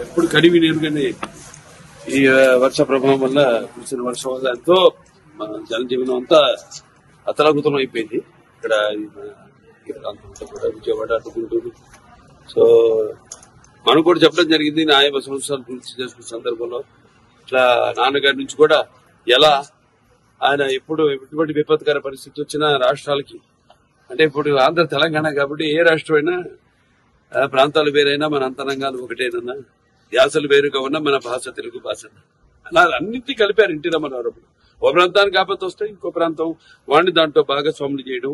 ఇప్పుడు కడివి నీరుగానే ఈ వర్ష ప్రభావం వల్ల కురిసిన వర్షం వల్ల ఎంతో జనజీవనం అంతా అతలాకుతలం అయిపోయింది. ఇక్కడ ఈ ప్రాంతం కూడా విజయవాడ అటు గుంటూరు. సో మనం కూడా చెప్పడం జరిగింది 50 సంవత్సరాలు పూర్తి చేసుకున్న సందర్భంలో ఇట్లా నాన్నగారి నుంచి కూడా ఎలా ఆయన ఎప్పుడు ఎటువంటి విపత్కర పరిస్థితి వచ్చినా రాష్ట్రాలకి అంటే ఇప్పుడు ఆంధ్ర తెలంగాణ కాబట్టి ఏ రాష్ట్రం అయినా ప్రాంతాలు వేరైనా మన అంతరంగాలు ఒకటేనన్నా యాసలు వేరుగా ఉన్నా మన భాష తెలుగు భాష అలా అన్నింటినీ కలిపారు ఎన్టీ రామారావు. ఓ ప్రాంతానికి ఆపత్తి వస్తే ఇంకో ప్రాంతం వాడిని దాంట్లో భాగస్వాములు చేయడం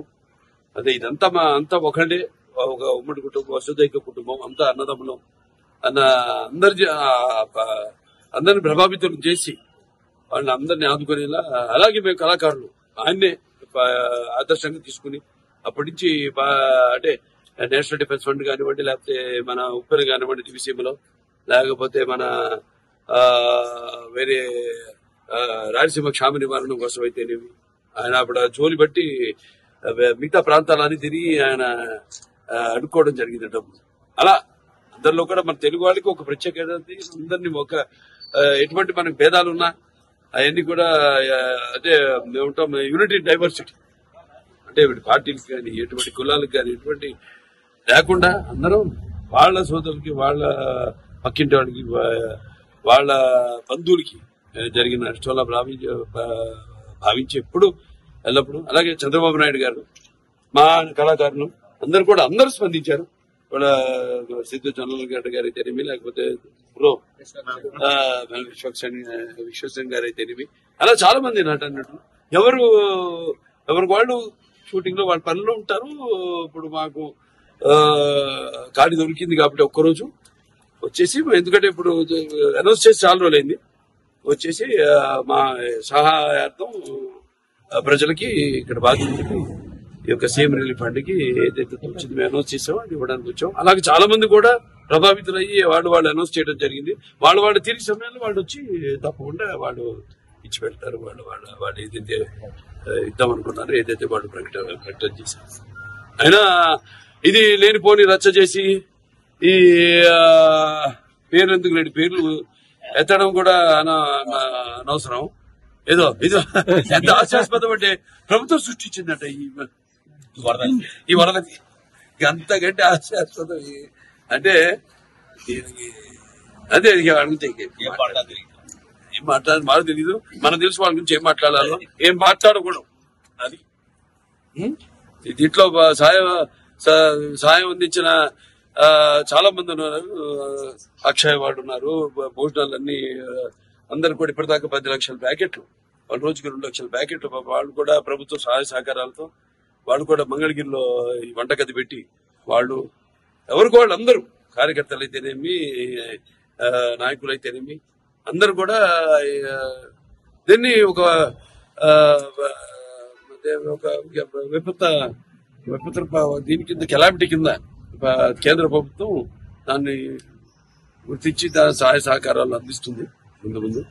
అదే ఇదంతా అంతా ఒకటే ఒక ఉమ్మడి కుటుంబం వసుదైక కుటుంబం అంతా అన్నదమ్ములం అన్న అందరిని ప్రభావితం చేసి వాళ్ళని అందరినీ ఆదుకునేలా అలాగే మేము కళాకారులు ఆయన్నే ఆదర్శంగా తీసుకుని అప్పటి నుంచి అంటే నేషనల్ డిఫెన్స్ ఫండ్ కానివ్వండి లేకపోతే మన ఉప్పెన కానివ్వండి దివిసీమలో లేకపోతే మన వేరే రాయలసీమ క్షామ నివారణ కోసం అయితేనేమి ఆయన అప్పుడు జోలి బట్టి మిగతా ప్రాంతాలన్నీ తిరిగి ఆయన అడుక్కోవడం జరిగింది డబ్బు. అలా అందరిలో కూడా మన తెలుగు వాళ్ళకి ఒక ప్రత్యేకత అందరినీ ఒక ఎటువంటి మనకు భేదాలున్నా అవన్నీ కూడా అదే ఏమంటాం యూనిటీ డైవర్సిటీ అంటే పార్టీలకు కానీ ఎటువంటి కులాలకు కానీ ఎటువంటి లేకుండా అందరం వాళ్ళ సోదరులకి వాళ్ళ పక్కింటి వాళ్ళకి వాళ్ళ బంధువులకి జరిగిన నష్టంలా భావించి ఎప్పుడు ఎల్లప్పుడు అలాగే చంద్రబాబు నాయుడు గారు మా కళాకారులు అందరూ స్పందించారు. వాళ్ళ సిద్ధు చంద్రబాబు గారు అయితేనేమి లేకపోతే విశ్వసేన్ గారు అయితేనేమి అలా చాలా మంది అన్నట్టు ఎవరికి వాళ్ళు షూటింగ్ లో వాళ్ళ పనులు ఉంటారు. ఇప్పుడు మాకు ఖాళీ దొరికింది కాబట్టి ఒక్కరోజు వచ్చేసి ఎందుకంటే ఇప్పుడు అనౌన్స్ చేసి చాలా రోజులైంది వచ్చేసి మా సహాయార్థం ప్రజలకి ఇక్కడ బాధితులకి ఈ యొక్క సీఎం రిలీఫ్ ఫండ్ కి ఏదైతే వచ్చింది మేము అనౌన్స్ చేసామో అది ఇవ్వడానికి వచ్చాం. అలాగే చాలా మంది కూడా ప్రభావితులయ్యి వాళ్ళు అనౌన్స్ చేయడం జరిగింది. వాళ్ళు తిరిగి సమయంలో వాళ్ళు వచ్చి తప్పకుండా వాళ్ళు ఇచ్చి పెడతారు. వాళ్ళు ఏదైతే ఇద్దాం అనుకున్నారో ఏదైతే వాళ్ళు ప్రకటన చేశారు. అయినా ఇది లేనిపోని రచ్చ చేసి ఈ పేరు ఎందుకు లేని పేర్లు ఎత్తడం కూడా అనవసరం. ఏదో ఎంత హాస్యాస్పదం అంటే ప్రభుత్వం సృష్టించిందట ఈ వరదకి అంతకంటే హాస్యాస్పదం అంటే అదే అడిగితే ఏం మాట్లాడాలి మాకు తెలీదు. మనకు తెలుసు వాళ్ళ గురించి ఏం మాట్లాడాలో ఏం మాట్లాడకూడదు. అది దీంట్లో సాయం అందించిన చాలా మంది ఉన్నారు. అక్షయ్ వాడు ఉన్నారు. భోజనాలన్నీ అందరు కూడా ఇప్పటిదాకా 10 లక్షల ప్యాకెట్లు వాళ్ళ రోజుకి 2 లక్షల ప్యాకెట్లు వాళ్ళు కూడా ప్రభుత్వ సహాయ సహకారాలతో వాళ్ళు కూడా మంగళగిరిలో ఈ వంటగది పెట్టి వాళ్ళు ఎవరికి వాళ్ళు అందరూ కార్యకర్తలు అయితేనేమి నాయకులు అయితేనేమి అందరు కూడా దీన్ని ఒక విపత్తు దీని కింద కెలామిటీ కింద కేంద్ర ప్రభుత్వం దాన్ని గుర్తించి సహాయ సహకారాలు అందిస్తుంది ముందు